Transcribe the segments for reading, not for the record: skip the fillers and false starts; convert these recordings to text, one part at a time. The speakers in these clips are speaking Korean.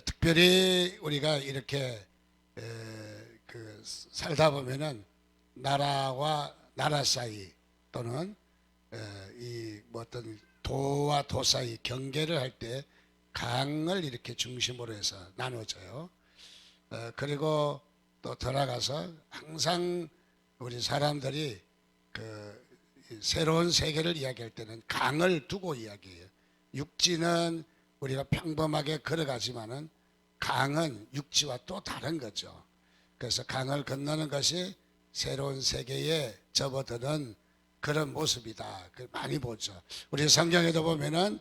특별히 우리가 이렇게 살다 보면은 나라와 나라 사이 또는 뭐 어떤 도와 도 사이 경계를 할 때 강을 이렇게 중심으로 해서 나눠져요. 그리고 또 돌아가서 항상 우리 사람들이 새로운 세계를 이야기할 때는 강을 두고 이야기해요. 육지는 우리가 평범하게 걸어가지만은 강은 육지와 또 다른 거죠. 그래서 강을 건너는 것이 새로운 세계에 접어드는 그런 모습이다. 많이 보죠. 우리 성경에도 보면은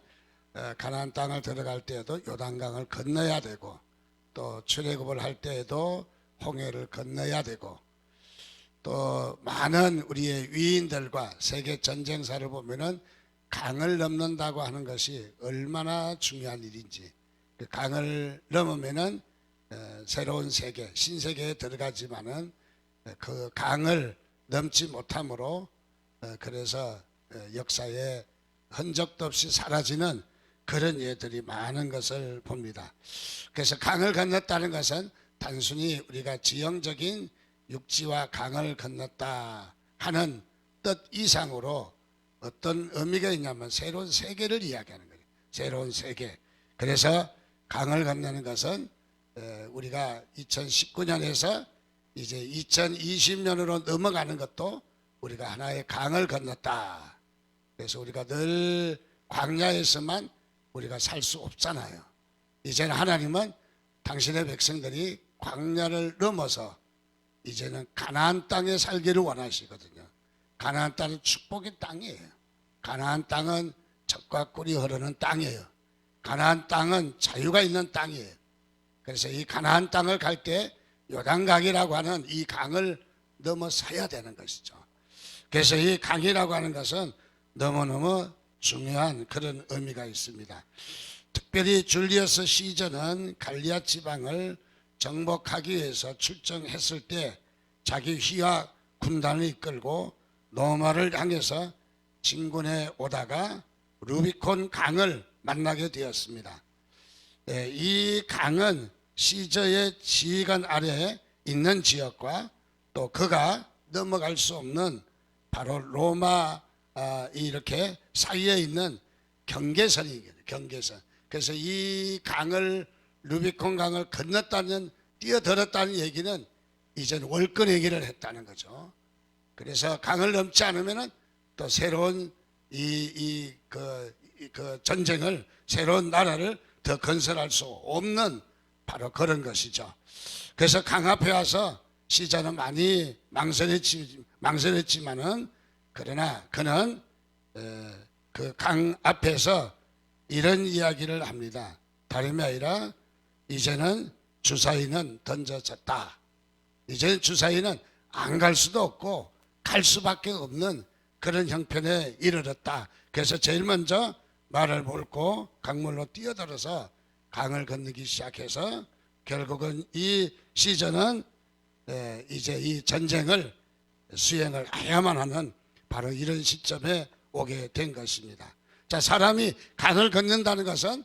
가나안 땅을 들어갈 때에도 요단강을 건너야 되고 또 출애굽을 할 때에도 홍해를 건너야 되고 또 많은 우리의 위인들과 세계 전쟁사를 보면은 강을 넘는다고 하는 것이 얼마나 중요한 일인지, 그 강을 넘으면은 새로운 세계, 신세계에 들어가지만은 그 강을 넘지 못함으로 그래서 역사에 흔적도 없이 사라지는 그런 예들이 많은 것을 봅니다. 그래서 강을 건넜다는 것은 단순히 우리가 지형적인 육지와 강을 건넜다 하는 뜻 이상으로 어떤 의미가 있냐면 새로운 세계를 이야기하는 거예요. 새로운 세계. 그래서 강을 건너는 것은 우리가 2019년에서 이제 2020년으로 넘어가는 것도 우리가 하나의 강을 건넜다. 그래서 우리가 늘 광야에서만 우리가 살 수 없잖아요. 이제는 하나님은 당신의 백성들이 광야를 넘어서 이제는 가나안 땅에 살기를 원하시거든요. 가나안 땅은 축복의 땅이에요. 가나안 땅은 젖과 꿀이 흐르는 땅이에요. 가나안 땅은 자유가 있는 땅이에요. 그래서 이 가나안 땅을 갈 때 요단강이라고 하는 이 강을 넘어서야 되는 것이죠. 그래서 이 강이라고 하는 것은 너무너무 중요한 그런 의미가 있습니다. 특별히 줄리어스 시저는 갈리아 지방을 정복하기 위해서 출정했을 때 자기 휘하 군단을 이끌고 로마를 향해서 진군해 오다가 루비콘 강을 만나게 되었습니다. 이 강은 시저의 지휘관 아래에 있는 지역과 또 그가 넘어갈 수 없는 바로 로마 이렇게 사이에 있는 경계선이에요. 경계선. 그래서 이 강을 루비콘 강을 건넜다는 뛰어들었다는 얘기는 이제는 월권 얘기를 했다는 거죠. 그래서 강을 넘지 않으면은 또 새로운 그 전쟁을 새로운 나라를 더 건설할 수 없는 바로 그런 것이죠. 그래서 강 앞에 와서 시자는 많이 망설였지만은 그러나 그는 그 강 앞에서 이런 이야기를 합니다. 다름이 아니라 이제는 주사위는 던져졌다. 이제는 주사위는 안 갈 수도 없고 갈 수밖에 없는 그런 형편에 이르렀다. 그래서 제일 먼저 말을 몰고 강물로 뛰어들어서 강을 건너기 시작해서 결국은 이 시저는 이제 이 전쟁을 수행을 해야만 하는 바로 이런 시점에 오게 된 것입니다. 자, 사람이 강을 건넌다는 것은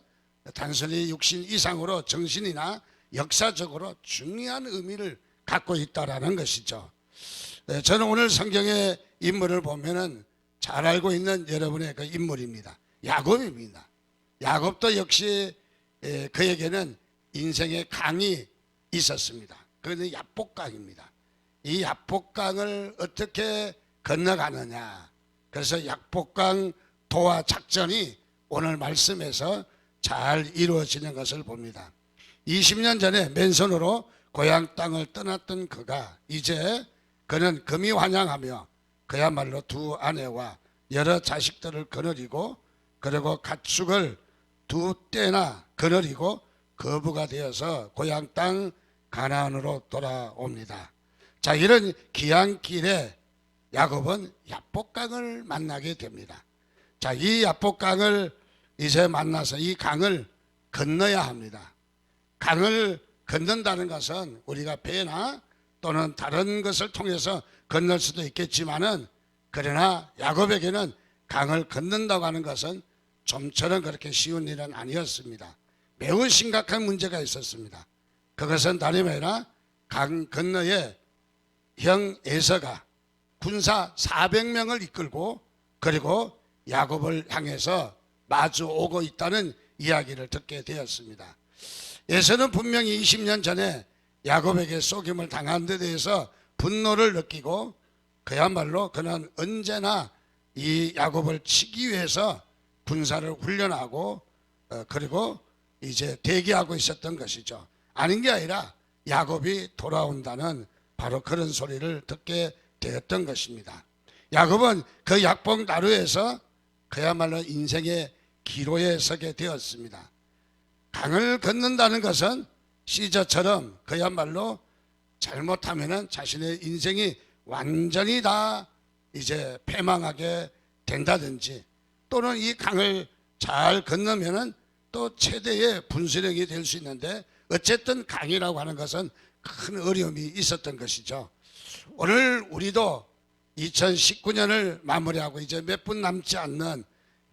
단순히 육신 이상으로 정신이나 역사적으로 중요한 의미를 갖고 있다라는 것이죠. 저는 오늘 성경의 인물을 보면은 잘 알고 있는 여러분의 그 인물입니다. 야곱입니다. 야곱도 역시 그에게는 인생의 강이 있었습니다. 그것은 야복강입니다. 이 야복강을 어떻게 건너가느냐. 그래서 야복강 도하 작전이 오늘 말씀에서 잘 이루어지는 것을 봅니다. 20년 전에 맨손으로 고향 땅을 떠났던 그가 이제 그는 금이 환영하며 그야말로 두 아내와 여러 자식들을 거느리고 그리고 가축을 두 떼나 거느리고 거부가 되어서 고향 땅 가나안으로 돌아옵니다. 자, 이런 귀한 길에 야곱은 야복강을 만나게 됩니다. 자, 이 야복강을 이제 만나서 이 강을 건너야 합니다. 강을 건넌다는 것은 우리가 배나 또는 다른 것을 통해서 건널 수도 있겠지만은 그러나 야곱에게는 강을 건넌다고 하는 것은 좀처럼 그렇게 쉬운 일은 아니었습니다. 매우 심각한 문제가 있었습니다. 그것은 다름 아니라 강 건너에 형 에서가 군사 400명을 이끌고 그리고 야곱을 향해서 마주 오고 있다는 이야기를 듣게 되었습니다. 에서는 분명히 20년 전에 야곱에게 속임을 당한 데 대해서 분노를 느끼고 그야말로 그는 언제나 이 야곱을 치기 위해서 군사를 훈련하고 그리고 이제 대기하고 있었던 것이죠. 아닌 게 아니라 야곱이 돌아온다는 바로 그런 소리를 듣게 되었던 것입니다. 야곱은 그 약복 나루에서 그야말로 인생의 기로에 서게 되었습니다. 강을 건넌다는 것은 시저처럼 그야말로 잘못하면은 자신의 인생이 완전히 다 이제 패망하게 된다든지 또는 이 강을 잘 건너면은 또 최대의 분수령이 될 수 있는데 어쨌든 강이라고 하는 것은 큰 어려움이 있었던 것이죠. 오늘 우리도 2019년을 마무리하고 이제 몇 분 남지 않는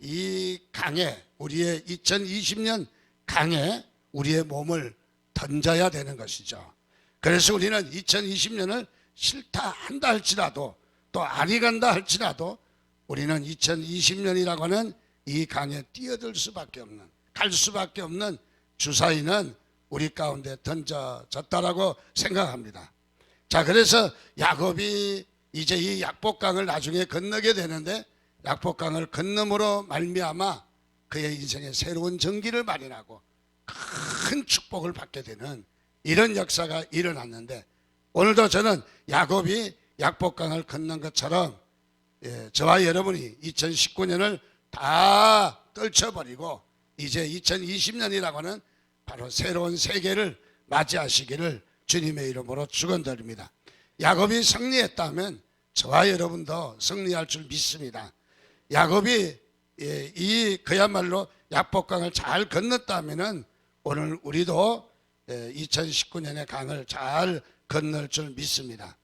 이 강에 우리의 2020년 강에 우리의 몸을 던져야 되는 것이죠. 그래서 우리는 2020년을 싫다 한다 할지라도 또 아니 간다 할지라도 우리는 2020년이라고 하는 이 강에 뛰어들 수밖에 없는 갈 수밖에 없는 주사위는 우리 가운데 던져졌다라고 생각합니다. 자, 그래서 야곱이 이제 이 약복강을 나중에 건너게 되는데 약복강을 건너므로 말미암아 그의 인생에 새로운 전기를 마련하고 큰 축복을 받게 되는 이런 역사가 일어났는데 오늘도 저는 야곱이 약복강을 건넌 것처럼 저와 여러분이 2019년을 다 떨쳐버리고 이제 2020년이라고 하는 바로 새로운 세계를 맞이하시기를 주님의 이름으로 축원드립니다. 야곱이 승리했다면 저와 여러분도 승리할 줄 믿습니다. 야곱이 이 그야말로 약복강을 잘 건넜다면은 오늘 우리도 2019년의 강을 잘 건널 줄 믿습니다.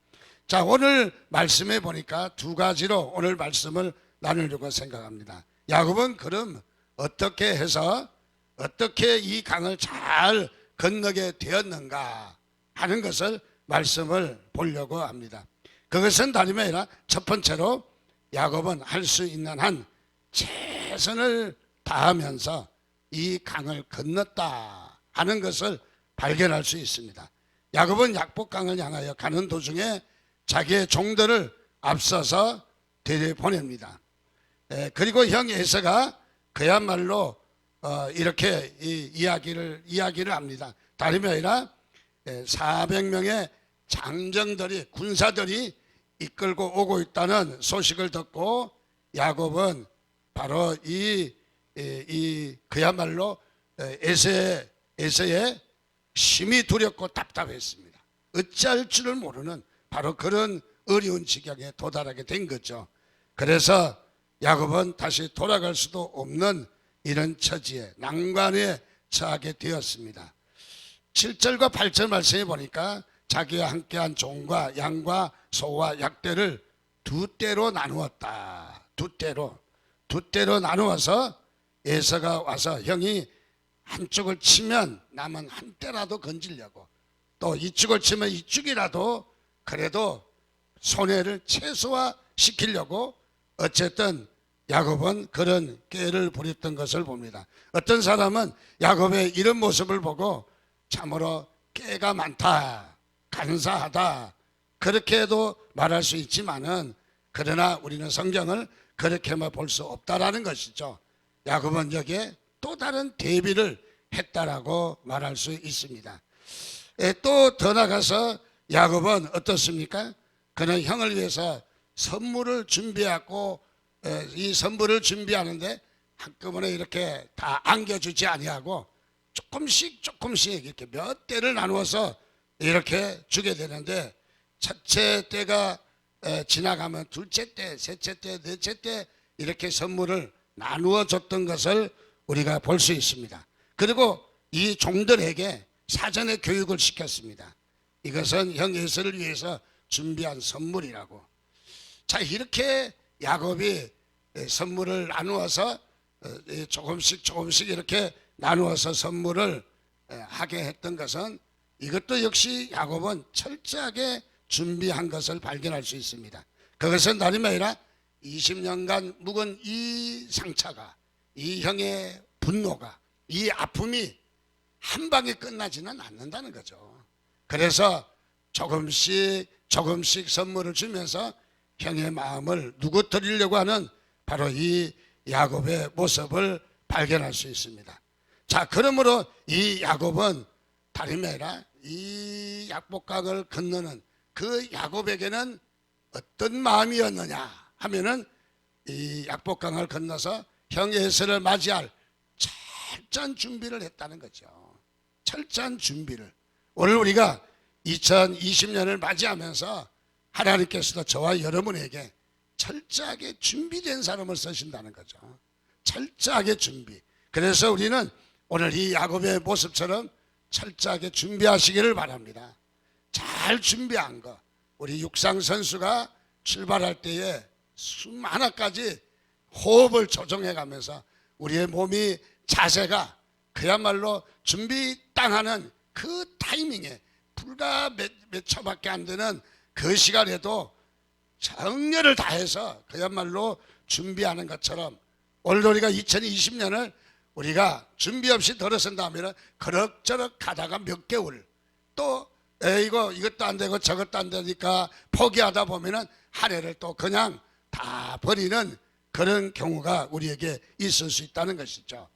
자, 오늘 말씀해 보니까 두 가지로 오늘 말씀을 나누려고 생각합니다. 야곱은 그럼 어떻게 해서 어떻게 이 강을 잘 건너게 되었는가 하는 것을 말씀을 보려고 합니다. 그것은 다름이 아니라 첫 번째로 야곱은 할 수 있는 한 최선을 다하면서 이 강을 건넜다 하는 것을 발견할 수 있습니다. 야곱은 약복강을 향하여 가는 도중에 자기의 종들을 앞서서 데려보냅니다. 그리고 형 에서가 그야말로 이렇게 이야기를 합니다. 다름이 아니라 400명의 장정들이 군사들이 이끌고 오고 있다는 소식을 듣고 야곱은 바로 이 그야말로 에서의 심히 두렵고 답답했습니다. 어찌할 줄을 모르는 바로 그런 어려운 지경에 도달하게 된 거죠. 그래서 야곱은 다시 돌아갈 수도 없는 이런 처지에 난관에 처하게 되었습니다. 7절과 8절 말씀해 보니까 자기와 함께한 종과 양과 소와 약대를 두 떼로 나누었다. 두 떼로 나누어서 에서가 와서 형이 한쪽을 치면 남은 한 떼라도 건지려고 또 이쪽을 치면 이쪽이라도 그래도 손해를 최소화시키려고 어쨌든 야곱은 그런 꾀를 부렸던 것을 봅니다. 어떤 사람은 야곱의 이런 모습을 보고 참으로 꾀가 많다, 간사하다 그렇게도 말할 수 있지만은 그러나 우리는 성경을 그렇게만 볼 수 없다라는 것이죠. 야곱은 여기에 또 다른 대비를 했다라고 말할 수 있습니다. 또 더 나가서 야곱은 어떻습니까? 그는 형을 위해서 선물을 준비하고 이 선물을 준비하는데 한꺼번에 이렇게 다 안겨주지 아니하고 조금씩 이렇게 몇 대를 나누어서 이렇게 주게 되는데 첫째 때가 지나가면 둘째 때, 셋째 때, 넷째 때 이렇게 선물을 나누어 줬던 것을 우리가 볼 수 있습니다. 그리고 이 종들에게 사전에 교육을 시켰습니다. 이것은 형 에서를 위해서 준비한 선물이라고. 자, 이렇게 야곱이 선물을 나누어서 조금씩 이렇게 나누어서 선물을 하게 했던 것은, 이것도 역시 야곱은 철저하게 준비한 것을 발견할 수 있습니다. 그것은 다름이 아니라 20년간 묵은 이 상처가, 이 형의 분노가, 이 아픔이 한 방에 끝나지는 않는다는 거죠. 그래서 조금씩 선물을 주면서 형의 마음을 누구뜨리려고 하는 바로 이 야곱의 모습을 발견할 수 있습니다. 자, 그러므로 이 야곱은 다름이 아니라 이 약복강을 건너는 그 야곱에게는 어떤 마음이었느냐 하면은, 이 약복강을 건너서 형 에서를 맞이할 철저한 준비를 했다는 거죠. 철저한 준비를. 오늘 우리가 2020년을 맞이하면서 하나님께서도 저와 여러분에게 철저하게 준비된 사람을 쓰신다는 거죠. 철저하게 준비. 그래서 우리는 오늘 이 야곱의 모습처럼 철저하게 준비하시기를 바랍니다. 잘 준비한 거. 우리 육상 선수가 출발할 때에 숨 하나까지 호흡을 조정해 가면서 우리의 몸이, 자세가 그야말로 준비 땅 하는 그 타이밍에 불과 몇 초밖에 안 되는 그 시간에도 정열을 다해서 그야말로 준비하는 것처럼, 오늘 우리가 2020년을 우리가 준비 없이 들어선다 하면 그럭저럭 가다가 몇 개월 또 이것도 안 되고 저것도 안 되니까 포기하다 보면은 한 해를 또 그냥 다 버리는 그런 경우가 우리에게 있을 수 있다는 것이죠.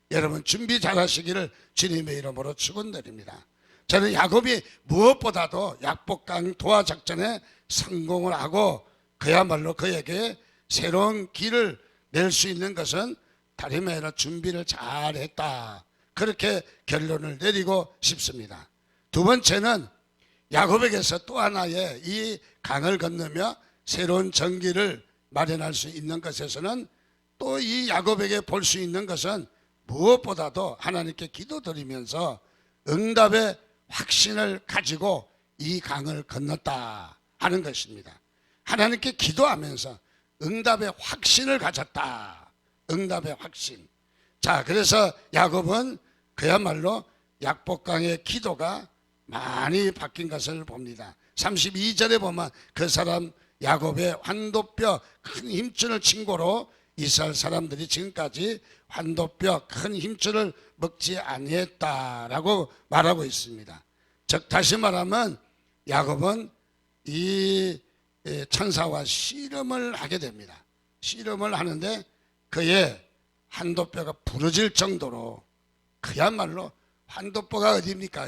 여러분, 준비 잘 하시기를 주님의 이름으로 축원드립니다. 저는 야곱이 무엇보다도 약복강 도하 작전에 성공을 하고 그야말로 그에게 새로운 길을 낼 수 있는 것은 다름이 아니라 준비를 잘했다, 그렇게 결론을 내리고 싶습니다. 두 번째는 야곱에게서 또 하나의 이 강을 건너며 새로운 전기를 마련할 수 있는 것에서는, 또 이 야곱에게 볼 수 있는 것은 무엇보다도 하나님께 기도드리면서 응답의 확신을 가지고 이 강을 건넜다 하는 것입니다. 하나님께 기도하면서 응답의 확신을 가졌다. 응답의 확신. 자, 그래서 야곱은 그야말로 약복강의 기도가 많이 바뀐 것을 봅니다. 32절에 보면 그 사람 야곱의 환도뼈 큰 힘줄을 친고로 이스라엘 사람들이 지금까지 환도뼈 큰 힘줄을 먹지 아니했다라고 말하고 있습니다. 즉 다시 말하면 야곱은 이 천사와 씨름을 하게 됩니다. 씨름을 하는데 그의 환도뼈가 부러질 정도로, 그야말로 환도뼈가 어디입니까?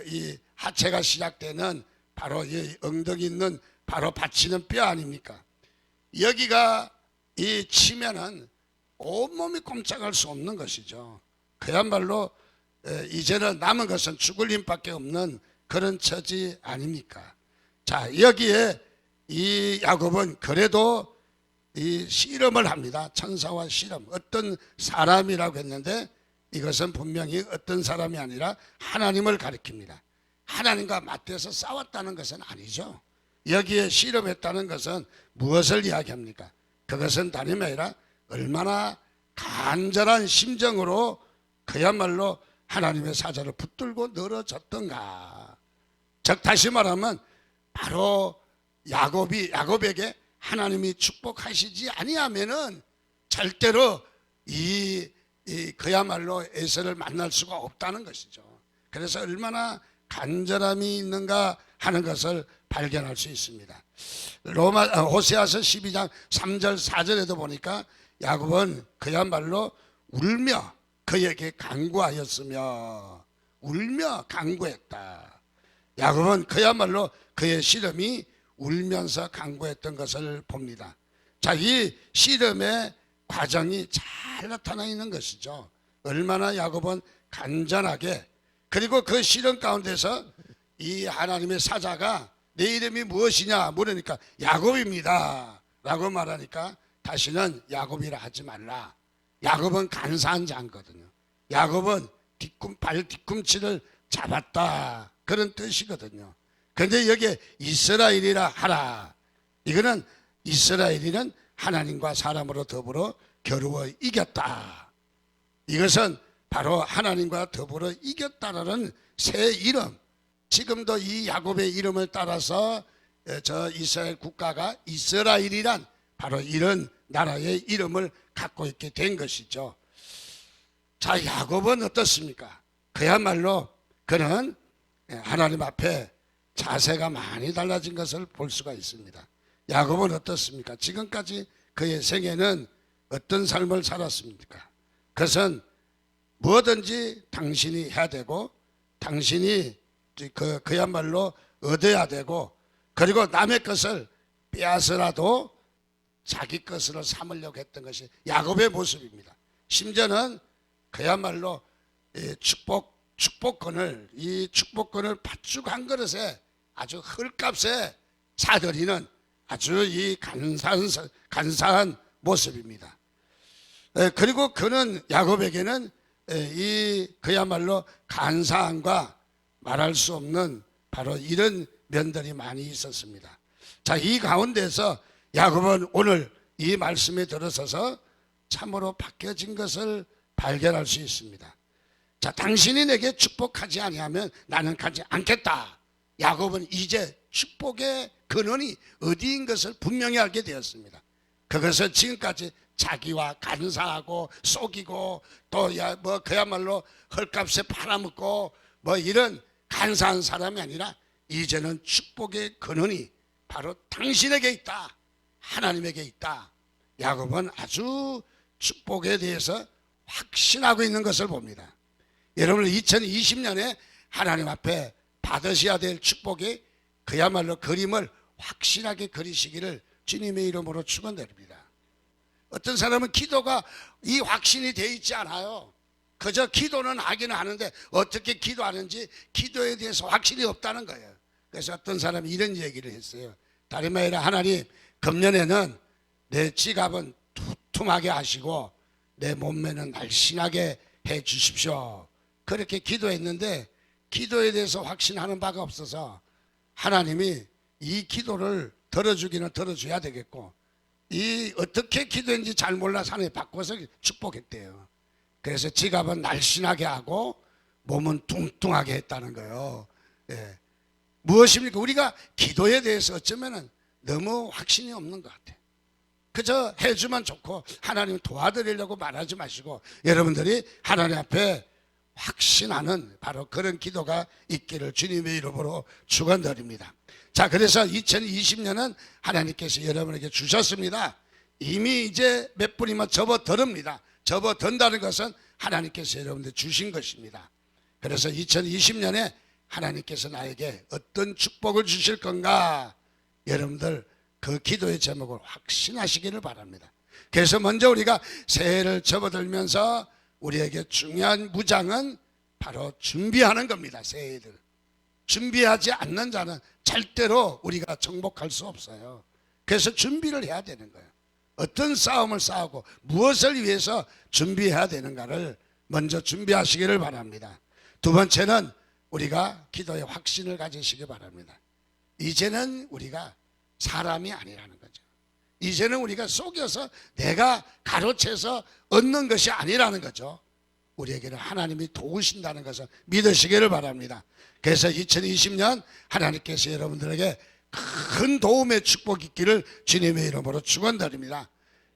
이 하체가 시작되는 바로 이 엉덩이 있는 바로 받치는 뼈 아닙니까? 여기가 이 치면은 온몸이 꼼짝할 수 없는 것이죠. 그야말로 이제는 남은 것은 죽을 힘밖에 없는 그런 처지 아닙니까? 자, 여기에 이 야곱은 그래도 이 씨름을 합니다. 천사와 씨름. 어떤 사람이라고 했는데 이것은 분명히 어떤 사람이 아니라 하나님을 가리킵니다. 하나님과 맞대서 싸웠다는 것은 아니죠. 여기에 씨름했다는 것은 무엇을 이야기합니까? 그것은 다름이 아니라 얼마나 간절한 심정으로 그야말로 하나님의 사자를 붙들고 늘어졌던가. 즉 다시 말하면 바로 야곱에게 하나님이 축복하시지 아니하면은 절대로 그야말로 에서를 만날 수가 없다는 것이죠. 그래서 얼마나 간절함이 있는가 하는 것을 발견할 수 있습니다. 호세아서 12장 3절 4절에도 보니까 야곱은 그야말로 울며 그에게 간구하였으며, 울며 간구했다. 야곱은 그야말로 그의 씨름이 울면서 간구했던 것을 봅니다. 자, 이 씨름의 과정이 잘 나타나 있는 것이죠. 얼마나 야곱은 간절하게, 그리고 그 씨름 가운데서 이 하나님의 사자가 내 이름이 무엇이냐 물으니까 야곱입니다 라고 말하니까 다시는 야곱이라 하지 말라. 야곱은 간사한 자거든요. 야곱은 발 뒤꿈치를 잡았다, 그런 뜻이거든요. 그런데 여기에 이스라엘이라 하라. 이거는 이스라엘이는 하나님과 사람으로 더불어 겨루어 이겼다. 이것은 바로 하나님과 더불어 이겼다라는 새 이름. 지금도 이 야곱의 이름을 따라서 저 이스라엘 국가가 이스라엘이란 바로 이런 나라의 이름을 갖고 있게 된 것이죠. 자, 야곱은 어떻습니까? 그야말로 그는 하나님 앞에 자세가 많이 달라진 것을 볼 수가 있습니다. 야곱은 어떻습니까? 지금까지 그의 생애는 어떤 삶을 살았습니까? 그것은 뭐든지 당신이 해야 되고 당신이 그야말로 얻어야 되고, 그리고 남의 것을 빼앗으라도 자기 것으로 삼으려고 했던 것이 야곱의 모습입니다. 심지어는 그야말로 이 축복권을 팥죽 한 그릇에 아주 헐값에 사들이는 아주 이 간사한 모습입니다. 그리고 그는 야곱에게는 이 그야말로 간사함과 말할 수 없는 바로 이런 면들이 많이 있었습니다. 자, 이 가운데서 야곱은 오늘 이 말씀에 들어서서 참으로 바뀌어진 것을 발견할 수 있습니다. 자, 당신이 내게 축복하지 아니하면 나는 가지 않겠다. 야곱은 이제 축복의 근원이 어디인 것을 분명히 알게 되었습니다. 그것은 지금까지 자기와 간사하고 속이고 또 그야말로 헐값에 팔아먹고 이런 간사한 사람이 아니라 이제는 축복의 근원이 바로 당신에게 있다. 하나님에게 있다. 야곱은 아주 축복에 대해서 확신하고 있는 것을 봅니다. 여러분, 2020년에 하나님 앞에 받으셔야 될 축복의 그야말로 그림을 확실하게 그리시기를 주님의 이름으로 축원드립니다. 어떤 사람은 기도가 이 확신이 되어 있지 않아요. 그저 기도는 하기는 하는데 어떻게 기도하는지 기도에 대해서 확신이 없다는 거예요. 그래서 어떤 사람이 이런 얘기를 했어요. 다름 아니라 하나님, 금년에는 내 지갑은 두툼하게 하시고 내 몸매는 날씬하게 해 주십시오. 그렇게 기도했는데 기도에 대해서 확신하는 바가 없어서 하나님이 이 기도를 들어주기는 들어줘야 되겠고, 이 어떻게 기도했는지 잘 몰라서 하나님 바꿔서 축복했대요. 그래서 지갑은 날씬하게 하고 몸은 뚱뚱하게 했다는 거예요. 예. 무엇입니까? 우리가 기도에 대해서 어쩌면 너무 확신이 없는 것 같아요. 그저 해주면 좋고 하나님 도와드리려고 말하지 마시고 여러분들이 하나님 앞에 확신하는 바로 그런 기도가 있기를 주님의 이름으로 축원드립니다. 자, 그래서 2020년은 하나님께서 여러분에게 주셨습니다. 이미 이제 몇 분이면 접어들습니다. 접어든다는 것은 하나님께서 여러분들 주신 것입니다. 그래서 2020년에 하나님께서 나에게 어떤 축복을 주실 건가, 여러분들 그 기도의 제목을 확신하시기를 바랍니다. 그래서 먼저 우리가 새해를 접어들면서 우리에게 중요한 무장은 바로 준비하는 겁니다. 새해를 준비하지 않는 자는 절대로 우리가 정복할 수 없어요. 그래서 준비를 해야 되는 거예요. 어떤 싸움을 싸우고 무엇을 위해서 준비해야 되는가를 먼저 준비하시기를 바랍니다. 두 번째는 우리가 기도에 확신을 가지시기 바랍니다. 이제는 우리가 사람이 아니라는 거죠. 이제는 우리가 속여서 내가 가로채서 얻는 것이 아니라는 거죠. 우리에게는 하나님이 도우신다는 것을 믿으시기를 바랍니다. 그래서 2020년 하나님께서 여러분들에게 큰 도움의 축복이 있기를 주님의 이름으로 축원드립니다.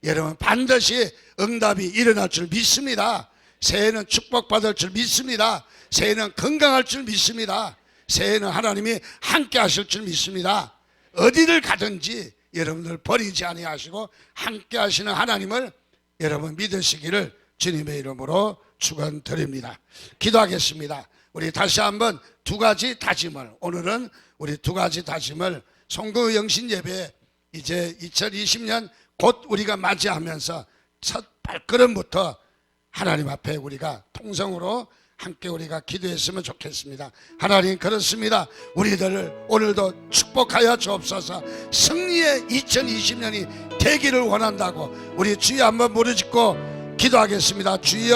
여러분, 반드시 응답이 일어날 줄 믿습니다. 새해는 축복받을 줄 믿습니다. 새해는 건강할 줄 믿습니다. 새해는 하나님이 함께 하실 줄 믿습니다. 어디를 가든지 여러분들 버리지 아니하시고 함께 하시는 하나님을 여러분 믿으시기를 주님의 이름으로 축원드립니다. 기도하겠습니다. 우리 다시 한번 두 가지 다짐을, 오늘은 우리 두 가지 다짐을 송구 영신 예배 이제 2020년 곧 우리가 맞이하면서 첫 발걸음부터 하나님 앞에 우리가 통성으로 함께 우리가 기도했으면 좋겠습니다. 하나님, 그렇습니다. 우리들을 오늘도 축복하여 주옵소서. 승리의 2020년이 되기를 원한다고 우리 주여 한번 무릎짓고 기도하겠습니다. 주여,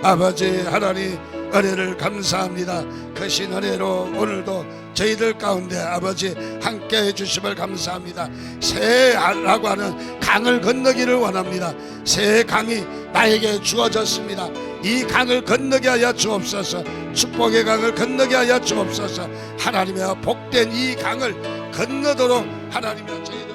아버지 하나님, 은혜를 감사합니다. 크신 은혜로 오늘도 저희들 가운데 아버지 함께 해주심을 감사합니다. 새해라고 하는 강을 건너기를 원합니다. 새 강이 나에게 주어졌습니다. 이 강을 건너게 하여 주옵소서. 축복의 강을 건너게 하여 주옵소서. 하나님의 복된 이 강을 건너도록 하나님의 저희들